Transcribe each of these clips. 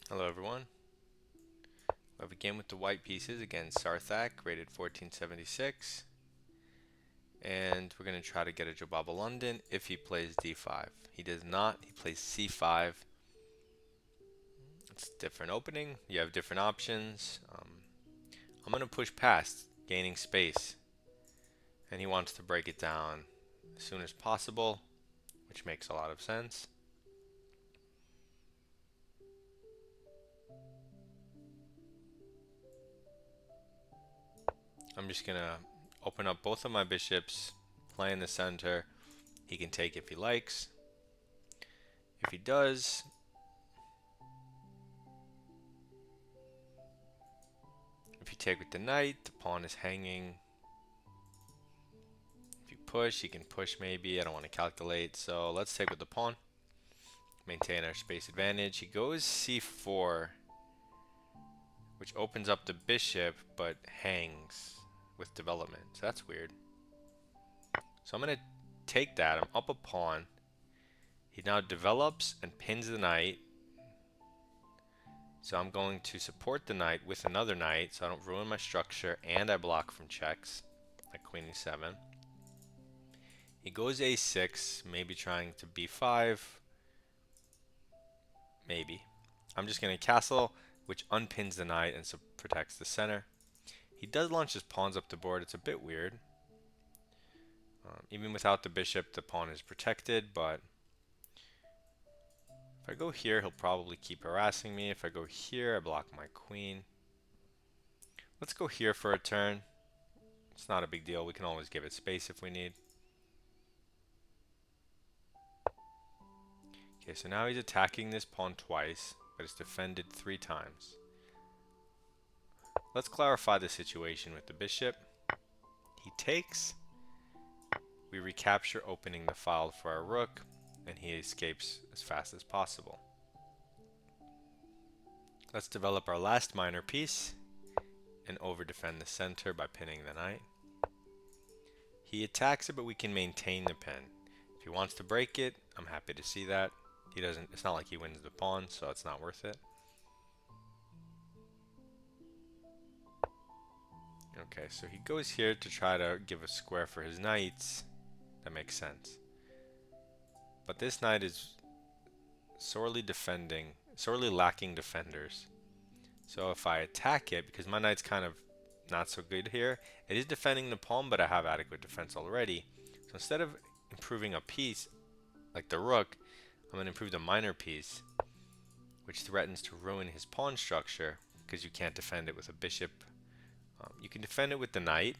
Hello everyone. We begin with the white pieces against Sarthak, rated 1476. And we're going to try to get a Jobava London if he plays d5. He does not. He plays c5. It's a different opening. You have different options. I'm going to push past, gaining space. And he wants to break it down as soon as possible, which makes a lot of sense. I'm just going to open up both of my bishops, play in the center. He can take if he likes. If he does, if you take with the knight, the pawn is hanging. If you push, you can push maybe. I don't want to calculate, so let's take with the pawn. Maintain our space advantage. He goes c4, which opens up the bishop, but hangs with development. So that's weird. So I'm going to take that. I'm up a pawn. He now develops and pins the knight. So I'm going to support the knight with another knight so I don't ruin my structure and I block from checks, like queen e7. He goes a6, maybe trying to b5. Maybe. I'm just going to castle, which unpins the knight and protects the center. He does launch his pawns up the board. It's a bit weird. Even without the bishop, the pawn is protected, but if I go here, he'll probably keep harassing me. If I go here, I block my queen. Let's go here for a turn. It's not a big deal. We can always give it space if we need. Okay, so now he's attacking this pawn twice, but it's defended 3 times. Let's clarify the situation with the bishop. He takes. We recapture opening the file for our rook, and he escapes as fast as possible. Let's develop our last minor piece and over-defend the center by pinning the knight. He attacks it, but we can maintain the pin. If he wants to break it, I'm happy to see that. He doesn't. It's not like he wins the pawn, so it's not worth it. Okay, so he goes here to try to give a square for his knights. That makes sense. But this knight is sorely lacking defenders. So if I attack it, because my knight's kind of not so good here, it is defending the pawn, but I have adequate defense already. So instead of improving a piece, like the rook, I'm going to improve the minor piece, which threatens to ruin his pawn structure, because you can't defend it with a bishop. You can defend it with the knight,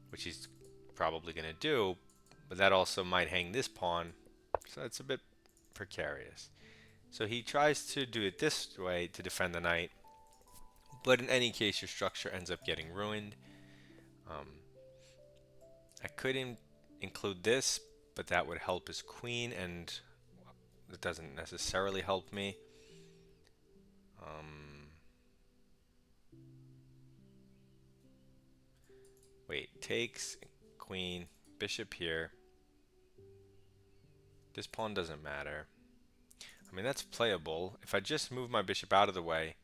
which he's probably going to do, but that also might hang this pawn, so it's a bit precarious. So he tries to do it this way to defend the knight, but in any case, your structure ends up getting ruined. I could include this, but that would help his queen, and it doesn't necessarily help me. Wait, takes, queen, bishop here. This pawn doesn't matter. I mean, that's playable. If I just move my bishop out of the way,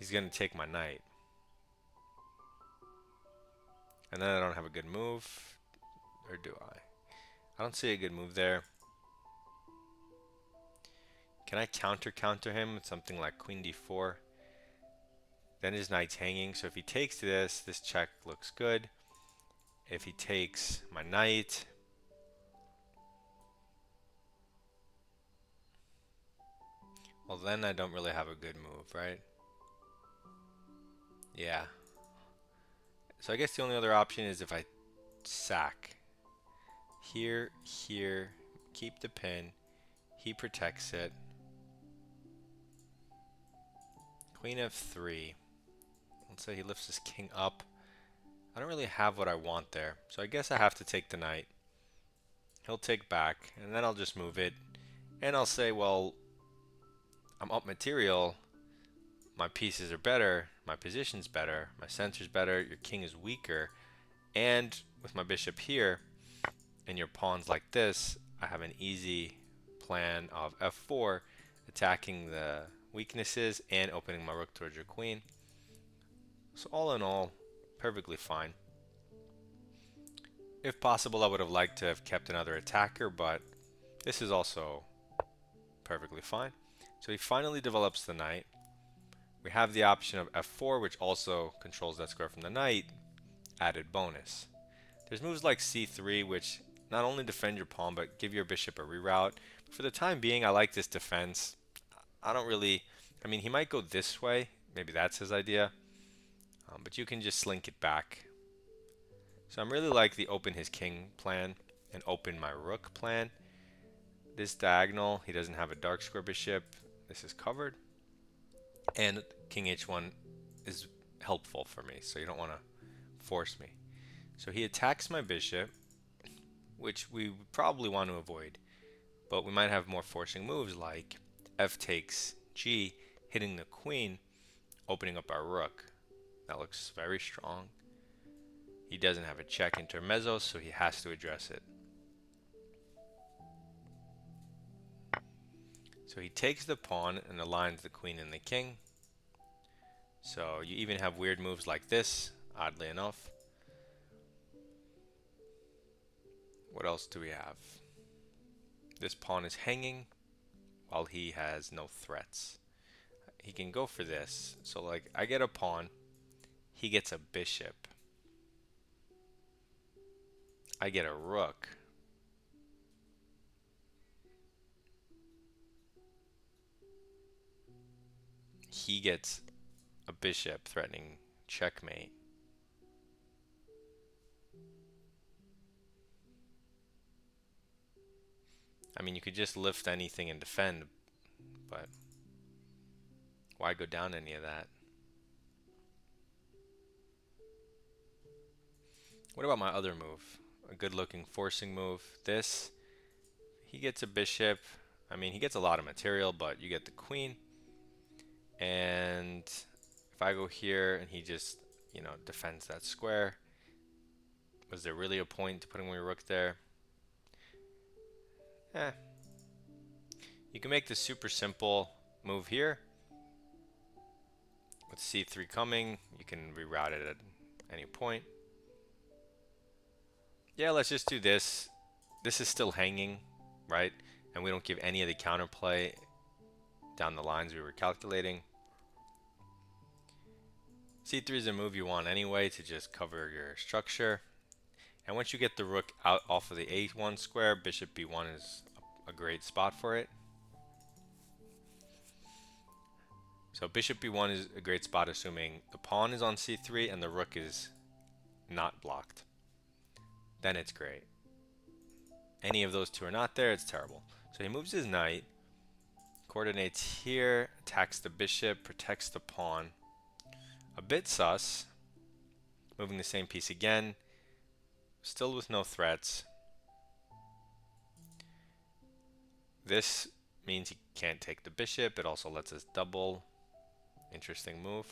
he's going to take my knight. And then I don't have a good move. Or do I? I don't see a good move there. Can I counter him with something like queen d4? Then his knight's hanging, so if he takes this, this check looks good. If he takes my knight, well then I don't really have a good move, right? Yeah. So I guess the only other option is if I sack. Here, here, keep the pin. He protects it. Queen f3. Let's say he lifts his king up. I don't really have what I want there, so I guess I have to take the knight. He'll take back, and then I'll just move it. And I'll say, well, I'm up material. My pieces are better. My position's better. My center's better. Your king is weaker. And with my bishop here, and your pawns like this, I have an easy plan of f4, attacking the weaknesses and opening my rook towards your queen. So all in all, perfectly fine. If possible, I would have liked to have kept another attacker, but this is also perfectly fine. So he finally develops the knight. We have the option of f4, which also controls that square from the knight, added bonus. There's moves like c3, which not only defend your pawn, but give your bishop a reroute. For the time being, I like this defense. I don't really, I mean, he might go this way. Maybe that's his idea. But you can just slink it back. So I'm really like the open his king plan and open my rook plan. This diagonal, he doesn't have a dark square bishop. This is covered. And king h1 is helpful for me, so you don't want to force me. So he attacks my bishop, which we would probably want to avoid. But we might have more forcing moves like f takes g, hitting the queen, opening up our rook. That looks very strong. He doesn't have a check intermezzo, so he has to address it. So he takes the pawn and aligns the queen and the king. So you even have weird moves like this, oddly enough. What else do we have? This pawn is hanging while he has no threats. He can go for this. So like I get a pawn, he gets a bishop. I get a rook. He gets a bishop threatening checkmate. I mean, you could just lift anything and defend, but why go down any of that? What about my other move? A good looking forcing move. This, he gets a bishop. I mean, he gets a lot of material, but you get the queen. And if I go here and he just, defends that square, was there really a point to putting my rook there? You can make the super simple move here. With c3 coming, you can reroute it at any point. Yeah, let's just do this. This is still hanging, right? And we don't give any of the counterplay down the lines we were calculating. c3 is a move you want anyway to just cover your structure. And once you get the rook out off of the a1 square, bishop b1 is a great spot for it. So bishop b1 is a great spot assuming the pawn is on c3 and the rook is not blocked. Then it's great. Any of those two are not there, it's terrible. So he moves his knight, coordinates here, attacks the bishop, protects the pawn. A bit sus. Moving the same piece again, still with no threats. This means he can't take the bishop. It also lets us double. Interesting move.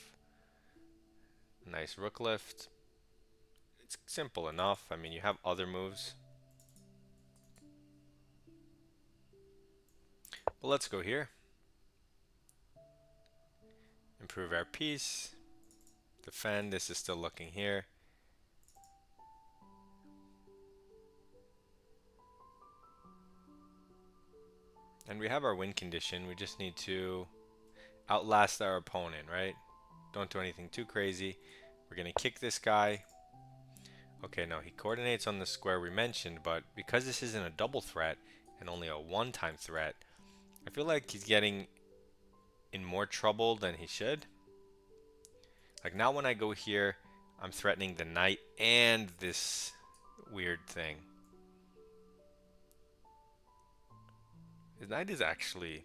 Nice rook lift. It's simple enough. I mean, you have other moves. But let's go here. Improve our piece. Defend. This is still looking here. And we have our win condition. We just need to outlast our opponent, right? Don't do anything too crazy. We're going to kick this guy. Okay, no, he coordinates on the square we mentioned, but because this isn't a double threat and only a one-time threat, I feel like he's getting in more trouble than he should. Like now when I go here, I'm threatening the knight and this weird thing. His knight is actually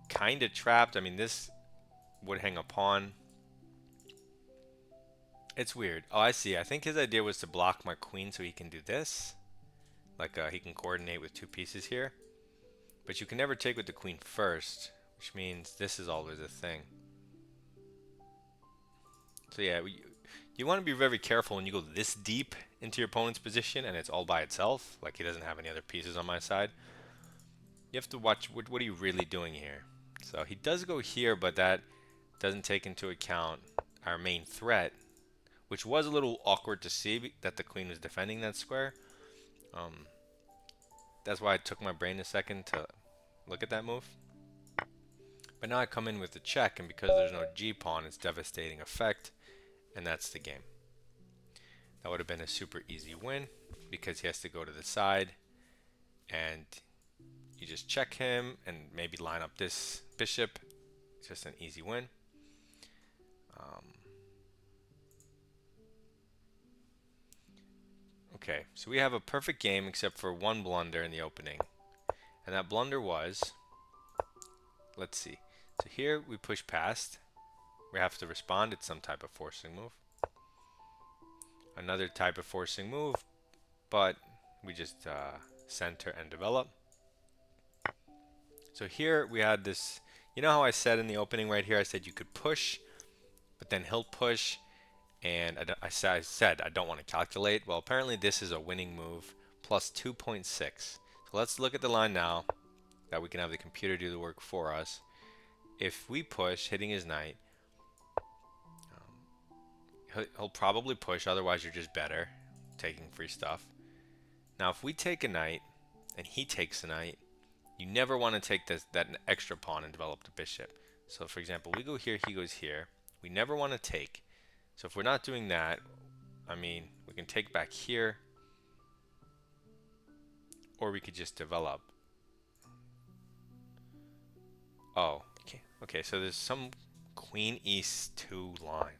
kind of trapped. I mean, this would hang a pawn. It's weird. Oh, I see. I think his idea was to block my queen so he can do this. Like he can coordinate with two pieces here. But you can never take with the queen first, which means this is always a thing. So yeah, you want to be very careful when you go this deep into your opponent's position and it's all by itself. Like he doesn't have any other pieces on my side. you have to watch what are you really doing here. So he does go here, but that doesn't take into account our main threat, which was a little awkward to see that the queen was defending that square. Um, that's why it took my brain a second to look at that move. But now I come in with the check, and because there's no G pawn, it's devastating effect, and that's the game. That would have been a super easy win because he has to go to the side, and you just check him and maybe line up this bishop. It's just an easy win. Okay, so we have a perfect game except for one blunder in the opening. And that blunder was, let's see. So here we push past. We have to respond. It's some type of forcing move. Another type of forcing move, but we just center and develop. So here we had this, you know how I said in the opening right here, I said you could push, but then he'll push, and I said I don't want to calculate. Well, apparently this is a winning move, plus 2.6. So let's look at the line now, that we can have the computer do the work for us. If we push, hitting his knight, he'll probably push, otherwise you're just better, taking free stuff. Now if we take a knight, and he takes a knight, you never want to take that extra pawn and develop the bishop. So for example, we go here, he goes here. We never want to take. So if we're not doing that, I mean, we can take back here, or we could just develop. Oh, okay, so there's some queen e2 line.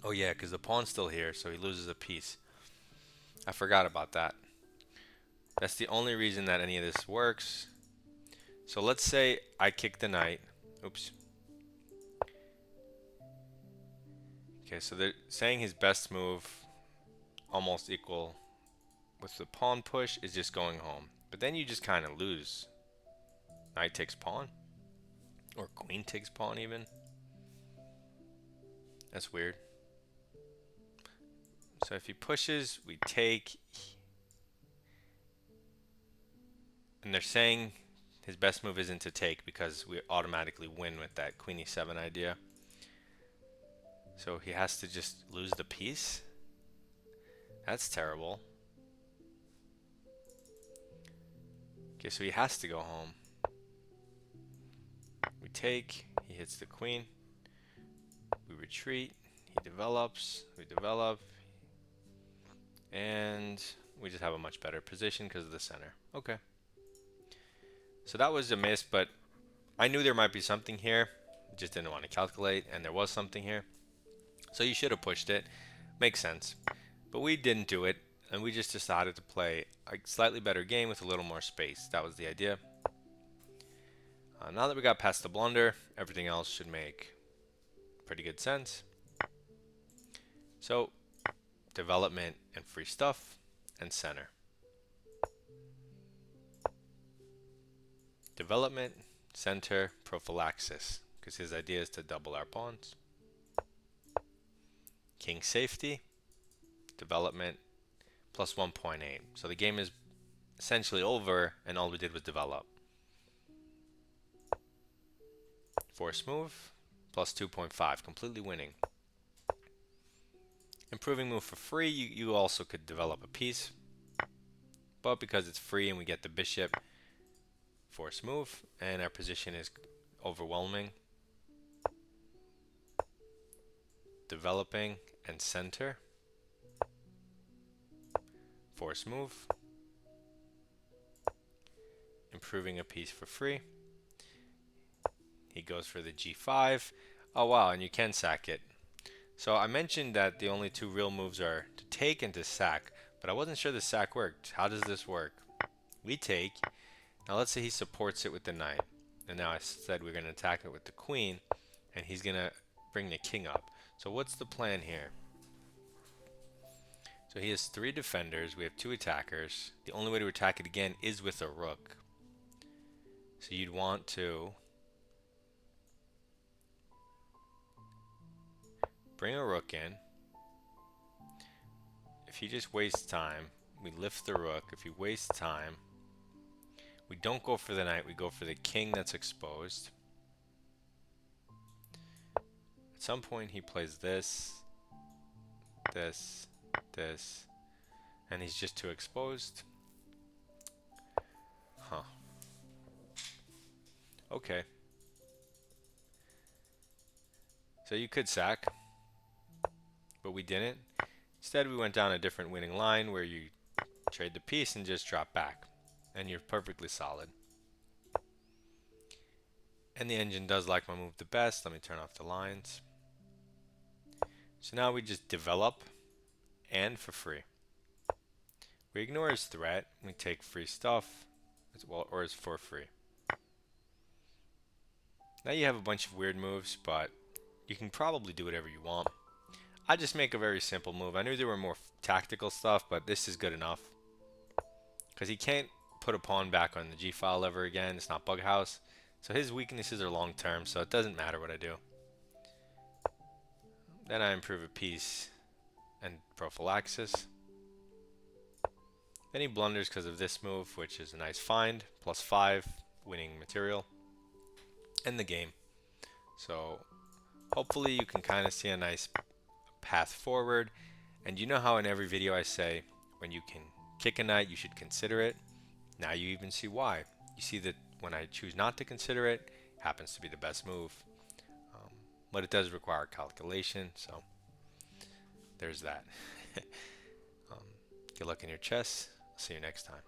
Oh yeah, because the pawn's still here, so he loses a piece. I forgot about that. That's the only reason that any of this works. So let's say I kick the knight. Oops. Okay, so they're saying his best move, almost equal with the pawn push, is just going home. But then you just kind of lose. Knight takes pawn. Or queen takes pawn even. That's weird. So if he pushes, we take. And they're saying his best move isn't to take because we automatically win with that queen e7 idea. So he has to just lose the piece? That's terrible. Okay, so he has to go home. We take, he hits the queen. We retreat, he develops, we develop. And we just have a much better position because of the center. Okay. So that was a miss, but I knew there might be something here. Just didn't want to calculate, and there was something here. So you should have pushed it. Makes sense. But we didn't do it, and we just decided to play a slightly better game with a little more space. That was the idea. Now that we got past the blunder, everything else should make pretty good sense. So, development and free stuff, and center. Development, center, prophylaxis, because his idea is to double our pawns. King safety, development, plus 1.8. So the game is essentially over, and all we did was develop. Force move, plus 2.5, completely winning. Improving move for free, you also could develop a piece, but because it's free and we get the bishop, force move, and our position is overwhelming. Developing and center. Force move. Improving a piece for free. He goes for the g5. Oh wow, and you can sack it. So I mentioned that the only two real moves are to take and to sack, but I wasn't sure the sack worked. How does this work? We take. Now let's say he supports it with the knight. And now I said we're going to attack it with the queen, and he's going to bring the king up. So what's the plan here? So he has 3 defenders, we have 2 attackers. The only way to attack it again is with a rook. So you'd want to bring a rook in. If he just wastes time, we lift the rook. If he wastes time, We don't go for the knight, we go for the king that's exposed. At some point he plays this, this, this, and he's just too exposed. Huh. Okay. So you could sack, but we didn't. Instead, we went down a different winning line where you trade the piece and just drop back. And you're perfectly solid. And the engine does like my move the best. Let me turn off the lines. So now we just develop and for free. We ignore his threat. We take free stuff, as well, or it's for free. Now you have a bunch of weird moves, but you can probably do whatever you want. I just make a very simple move. I knew there were more tactical stuff, but this is good enough. Because he can't put a pawn back on the g-file ever again. It's not bug house. So his weaknesses are long term, so it doesn't matter what I do. Then I improve a piece and prophylaxis. Then he blunders because of this move, which is a nice find. +5, winning material. And the game. So hopefully you can kind of see a nice path forward. And you know how in every video I say, when you can kick a knight, you should consider it. Now you even see why. You see that when I choose not to consider it, it happens to be the best move. But it does require calculation, so there's that. Good luck in your chess. I'll see you next time.